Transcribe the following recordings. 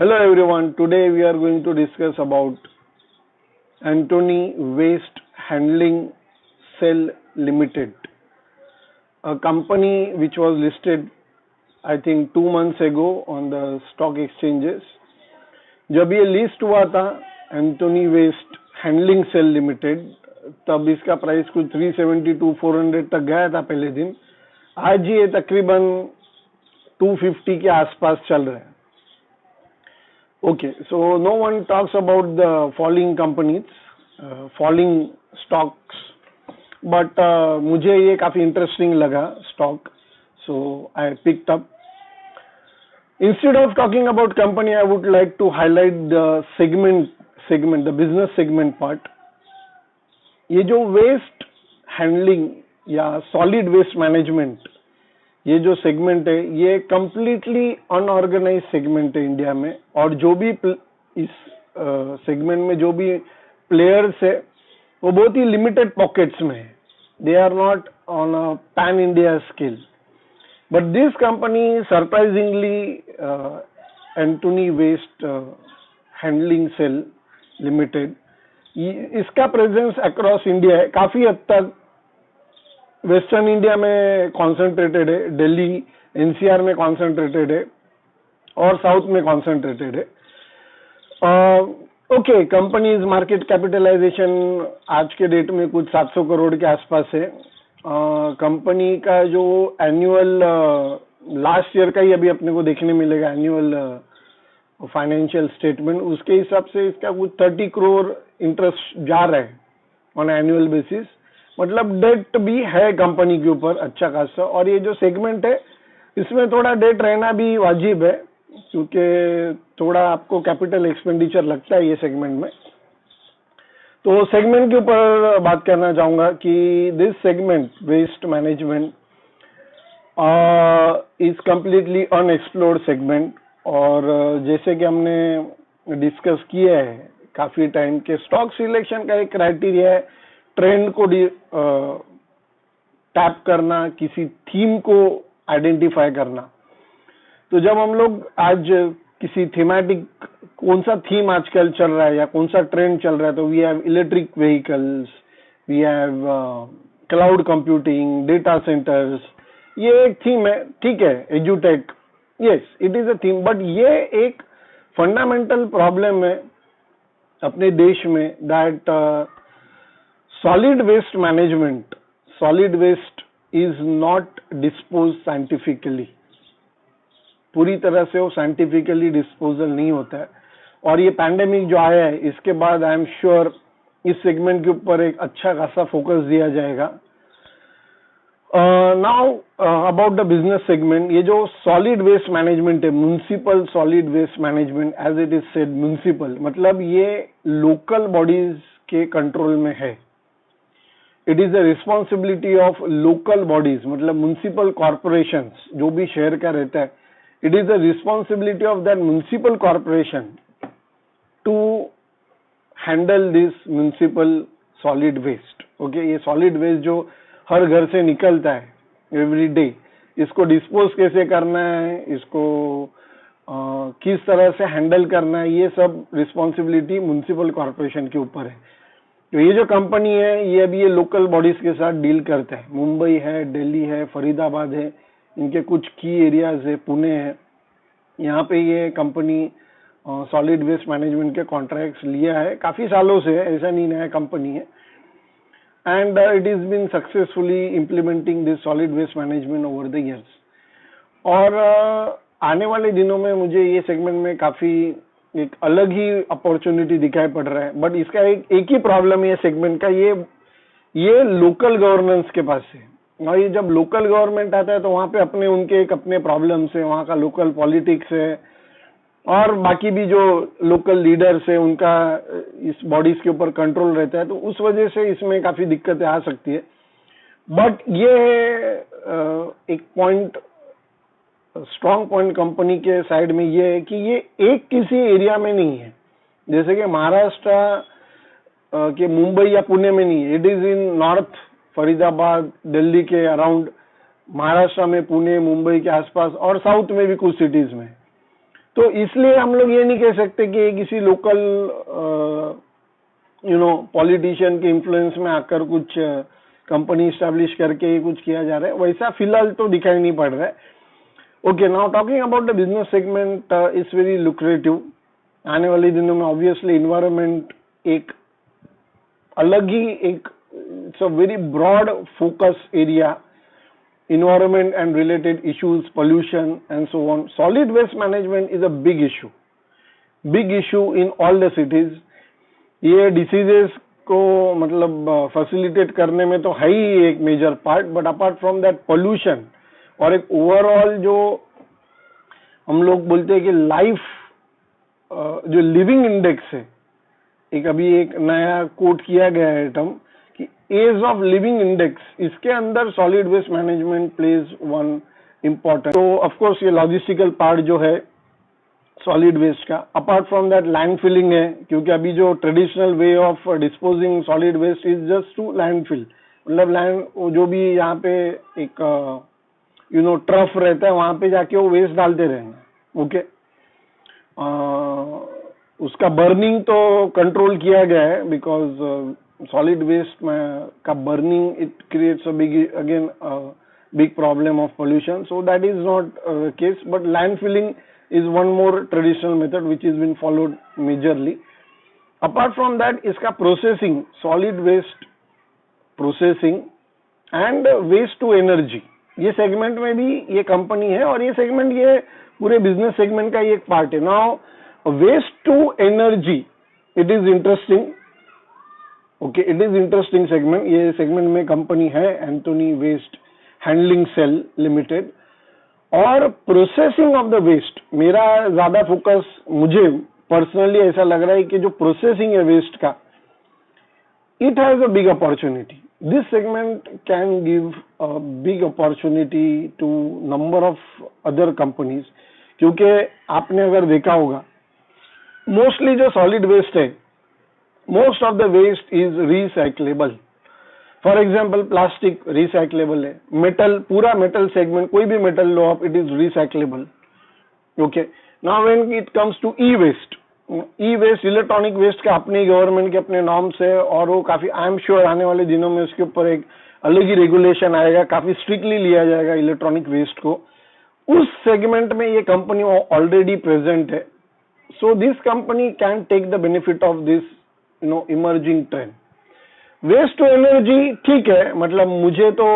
Hello everyone, today we are going to discuss about Antony Waste Handling Cell Limited, a company which was listed I think 2 months ago on the stock exchanges. जब ये list हुआ था Antony waste handling cell limited, तब इसका price कुछ 370 to 400 तक गया था पहले दिन. आज ये तकरीबन 250 के आसपास चल रहा है. Okay, so no one talks about the falling companies, falling stocks, but मुझे ये काफी इंटरेस्टिंग लगा stock, so I picked up. Instead of talking about company, I would like to highlight the segment, the business segment part. ये जो waste handling या solid waste management, ये जो segment है ये कंप्लीटली अनऑर्गेनाइज सेगमेंट है India में. और जो भी इस सेगमेंट में जो भी प्लेयर्स है वो बहुत ही लिमिटेड पॉकेट्स में है. They are not on a pan India scale. But this company surprisingly Antony waste handling cell limited, इसका प्रेजेंस अक्रॉस इंडिया है. काफी हद तक वेस्टर्न इंडिया में कॉन्सेंट्रेटेड है, दिल्ली एनसीआर में कॉन्सेंट्रेटेड है और साउथ में कॉन्सेंट्रेटेड है. ओके, कंपनीज मार्केट कैपिटलाइजेशन आज के डेट में कुछ 700 करोड़ के आसपास है. कंपनी का जो एनुअल लास्ट ईयर का ही अभी अपने को देखने मिलेगा एनुअल फाइनेंशियल स्टेटमेंट, उसके हिसाब से इसका कुछ 30 करोड़ इंटरेस्ट जा रहा है ऑन एनुअल बेसिस. मतलब डेट भी है कंपनी के ऊपर अच्छा खासा. और ये जो सेगमेंट है इसमें थोड़ा डेट रहना भी वाजिब है, क्योंकि थोड़ा आपको कैपिटल एक्सपेंडिचर लगता है ये सेगमेंट में. तो सेगमेंट के ऊपर बात करना चाहूंगा कि this segment waste management is completely unexplored segment. और जैसे कि हमने डिस्कस किया है काफी टाइम के, स्टॉक सिलेक्शन का एक क्राइटेरिया है ट्रेंड को टैप करना, किसी थीम को आइडेंटिफाई करना. तो जब हम लोग आज किसी थीमेटिक, कौन सा थीम आजकल चल रहा है या कौन सा ट्रेंड चल रहा है, तो we have electric vehicles, we have cloud computing, data centres. ये एक थीम है, ठीक है. एजुटेक, yes it is a theme. But ये एक फंडामेंटल प्रॉब्लम है अपने देश में, that solid waste management, solid waste is not disposed scientifically. पूरी तरह से वो साइंटिफिकली डिस्पोजल नहीं होता है. और ये पैंडेमिक जो आया है इसके बाद आई एम श्योर इस सेगमेंट के ऊपर एक अच्छा खासा फोकस दिया जाएगा. Now about the business segment, ये जो सॉलिड वेस्ट मैनेजमेंट है, municipal solid waste management, as it is said municipal, मतलब ये लोकल बॉडीज के कंट्रोल में है. It is the responsibility of local bodies, मतलब म्युनिसिपल कॉर्पोरेशंस जो भी शहर का रहता है, it is the responsibility of that municipal corporation to handle this municipal solid waste. Okay, ये सॉलिड वेस्ट जो हर घर से निकलता है एवरी डे, इसको डिस्पोज कैसे करना है, इसको किस तरह से हैंडल करना है, ये सब रिस्पॉन्सिबिलिटी म्युनिसिपल कॉर्पोरेशन के ऊपर है. तो ये जो कंपनी है ये अभी ये लोकल बॉडीज के साथ डील करता है. मुंबई है, दिल्ली है, फरीदाबाद है, इनके कुछ की एरियाज है, पुणे है, यहाँ पे ये कंपनी सॉलिड वेस्ट मैनेजमेंट के कॉन्ट्रैक्ट्स लिया है. काफी सालों से है, ऐसा नहीं नया कंपनी है. And it is been successfully implementing this solid waste management over the years. और आने वाले दिनों में मुझे ये सेगमेंट में काफी एक अलग ही अपॉर्चुनिटी दिखाई पड़ रहा है. बट इसका एक ही प्रॉब्लम है सेगमेंट का, ये लोकल गवर्नेंस के पास है. और ये जब लोकल गवर्नमेंट आता है तो वहां पे उनके एक अपने प्रॉब्लम्स है, वहां का लोकल पॉलिटिक्स है और बाकी भी जो लोकल लीडर्स है उनका इस बॉडीज के ऊपर कंट्रोल रहता है. तो उस वजह से इसमें काफी दिक्कतें आ सकती है. बट ये एक पॉइंट, स्ट्रॉन्ग पॉइंट कंपनी के साइड में ये है कि ये एक किसी एरिया में नहीं है, जैसे कि महाराष्ट्र के मुंबई या पुणे में नहीं है. It is in north, Faridabad, Delhi के अराउंड, महाराष्ट्र में पुणे, मुंबई के आसपास और साउथ में भी कुछ सिटीज में. तो इसलिए हम लोग ये नहीं कह सकते कि किसी लोकल पॉलिटिशियन के इन्फ्लुएंस में आकर कुछ कंपनी स्टैब्लिश करके कुछ किया जा रहा है, वैसा फिलहाल तो दिखाई नहीं पड़ रहा है. Okay, now talking about the business segment is very lucrative. आने वाले दिनों में ऑब्वियसली इन्वायरमेंट एक अलग ही एक it's a very broad focus area. Environment and related issues, pollution and so on. Solid waste management is a big issue in all the cities. ये diseases को मतलब facilitate करने में तो है ही एक major part, but apart from that pollution और एक overall जो हम लोग बोलते हैं कि life जो living index है, एक अभी एक नया कोट किया गया है टर्म कि एज ऑफ लिविंग इंडेक्स, इसके अंदर solid waste management plays one important. तो ऑफ कोर्स ये लॉजिस्टिकल पार्ट जो है सॉलिड वेस्ट का. Apart from that land filling है, क्योंकि अभी जो traditional way of disposing solid waste is just to land fill. मतलब लैंड जो भी यहाँ पे एक ट्रफ रहता है वहां पे जाके वो वेस्ट डालते रहेंगे. ओके, उसका बर्निंग तो कंट्रोल किया गया है बिकॉज solid waste का burning it creates a big problem of pollution, so that is not the case, but landfilling is one more traditional method which has been followed majorly. Apart from that, इसका processing, solid waste processing and waste to energy, ये segment में भी ये company है और ये segment ये पूरे बिजनेस सेगमेंट का ही एक पार्ट है. Now waste to energy, it is interesting. Okay, it is interesting segment. ये सेगमेंट में कंपनी है Anthony waste handling cell limited. और प्रोसेसिंग ऑफ द वेस्ट, मेरा ज्यादा फोकस, मुझे पर्सनली ऐसा लग रहा है कि जो प्रोसेसिंग है वेस्ट का, it has a big opportunity. This segment can give a big opportunity to number of other companies. क्योंकि आपने अगर देखा होगा मोस्टली जो सॉलिड वेस्ट है, most of the waste is recyclable. For example, plastic recyclable है, metal, पूरा metal segment, कोई भी metal लो आप, it is recyclable. Okay, now when it comes to e-waste, e-waste electronic waste का अपनी गवर्नमेंट के अपने नॉर्म्स है और वो काफी, आई एम श्योर आने वाले दिनों में उसके ऊपर एक अलग ही रेगुलेशन आएगा, काफी स्ट्रिक्टली लिया जाएगा इलेक्ट्रॉनिक वेस्ट को. उस सेगमेंट में ये कंपनी ऑलरेडी प्रेजेंट है. So this company can take the benefit of this emerging trend. Waste to energy ठीक है, मतलब मुझे तो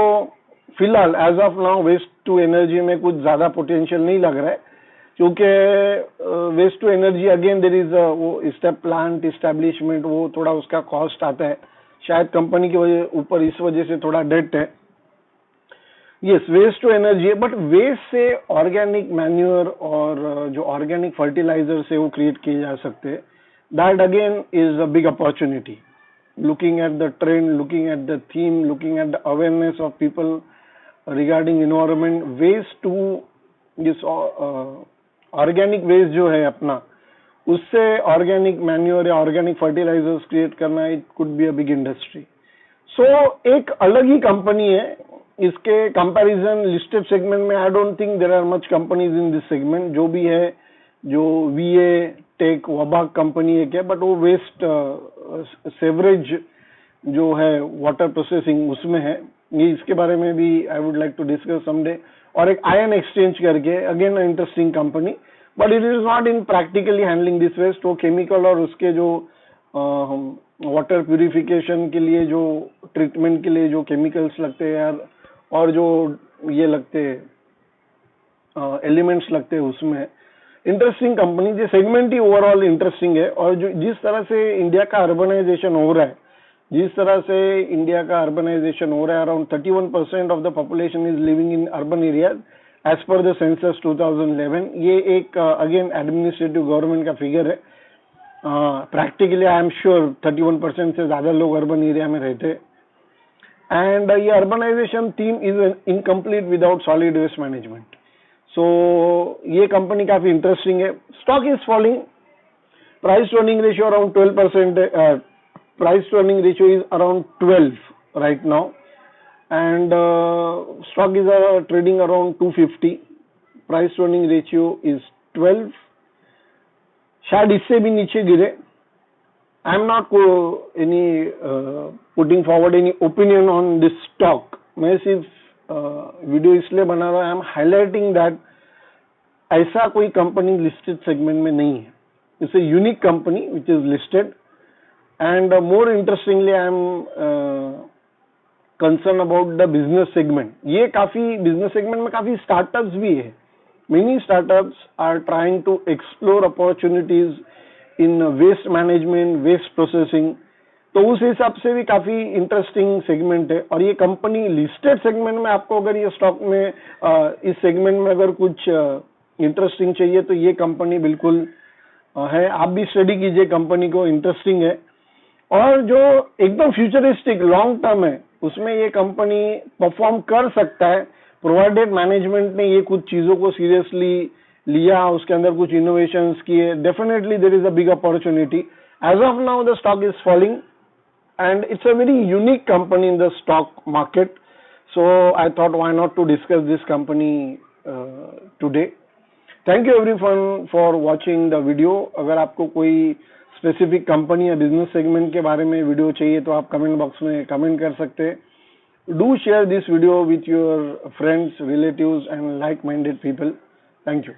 फिलहाल as of now waste to energy में कुछ ज्यादा पोटेंशियल नहीं लग रहा है, क्योंकि waste to energy again there is वो स्टेप प्लांट इस्टेब्लिशमेंट, वो थोड़ा उसका कॉस्ट आता है, शायद कंपनी की वजह ऊपर इस वजह से थोड़ा डेट है. यस, वेस्ट टू एनर्जी है, बट वेस्ट से ऑर्गेनिक मैन्यूअर और जो ऑर्गेनिक फर्टिलाइजर से वो क्रिएट किए जा सकते हैं. That again is a big opportunity. Looking at the trend, looking at the theme, looking at the awareness of people regarding environment, waste to this organic waste जो है अपना, उससे organic manure या organic fertilizers create करना, it could be a big industry. So एक अलग ही company है. इसके कंपैरिजन लिस्टेड सेगमेंट में I don't think there are much companies in this segment. जो भी है, जो VA टेक वबाक कंपनी है क्या, बट वो वेस्ट सेवरेज जो है वाटर प्रोसेसिंग उसमें है. ये इसके बारे में भी I would like to discuss someday. और एक आयन एक्सचेंज करके again interesting company, but it is not in practically handling this waste. वो केमिकल और उसके जो वाटर प्यूरिफिकेशन के लिए जो ट्रीटमेंट के लिए जो केमिकल्स लगते हैं यार, और जो ये लगते हैं एलिमेंट्स लगते हैं उसमें, इंटरेस्टिंग कंपनी. जो सेगमेंट ही ओवरऑल इंटरेस्टिंग है. और जो जिस तरह से इंडिया का अर्बनाइजेशन हो रहा है, जिस तरह से इंडिया का अर्बनाइजेशन हो रहा है, around 31% of the population is living in urban areas as per the census 2011. ये एक अगेन एडमिनिस्ट्रेटिव गवर्नमेंट का फिगर है. प्रैक्टिकली आई एम श्योर 31% से ज्यादा लोग अर्बन एरिया में रहते हैं. एंड ये urbanisation theme is incomplete without solid waste management. So ये कंपनी काफी इंटरेस्टिंग है. Stock is falling, price to earning ratio around 12%, price to earning ratio is around 12 right now, and stock is trading around 250. Price to earning ratio is 12 शायद इससे भी नीचे गिरे. I am not any putting forward any opinion on this stock. मैं सिर्फ video इसलिए बना रहा हूँ, आई एम हाईलाइटिंग दैट ऐसा कोई कंपनी लिस्टेड सेगमेंट में नहीं है. It's a unique company which is listed. And more interestingly I am concern about the business segment. ये काफी बिजनेस सेगमेंट में काफी स्टार्टअप्स भी है. Many startups are trying to explore opportunities in waste management, waste processing. तो उस हिसाब से भी काफी इंटरेस्टिंग सेगमेंट है. और ये कंपनी लिस्टेड सेगमेंट में, आपको अगर ये स्टॉक में इस सेगमेंट में अगर कुछ इंटरेस्टिंग चाहिए तो ये कंपनी बिल्कुल है. आप भी स्टडी कीजिए कंपनी को, इंटरेस्टिंग है. और जो एकदम फ्यूचरिस्टिक लॉन्ग टर्म है उसमें ये कंपनी परफॉर्म कर सकता है, प्रोवाइडेड मैनेजमेंट ने ये कुछ चीजों को सीरियसली लिया, उसके अंदर कुछ इनोवेशंस किए. Definitely there is a big opportunity. As of now the stock is falling and it's a very unique company in the stock market. So I thought why not to discuss this company today. Thank you everyone for watching the video. अगर आपको कोई specific company या business segment के बारे में video चाहिए तो आप कमेंट बॉक्स में कमेंट कर सकते हैं. Do share this video with your friends, relatives and like minded people. Thank you.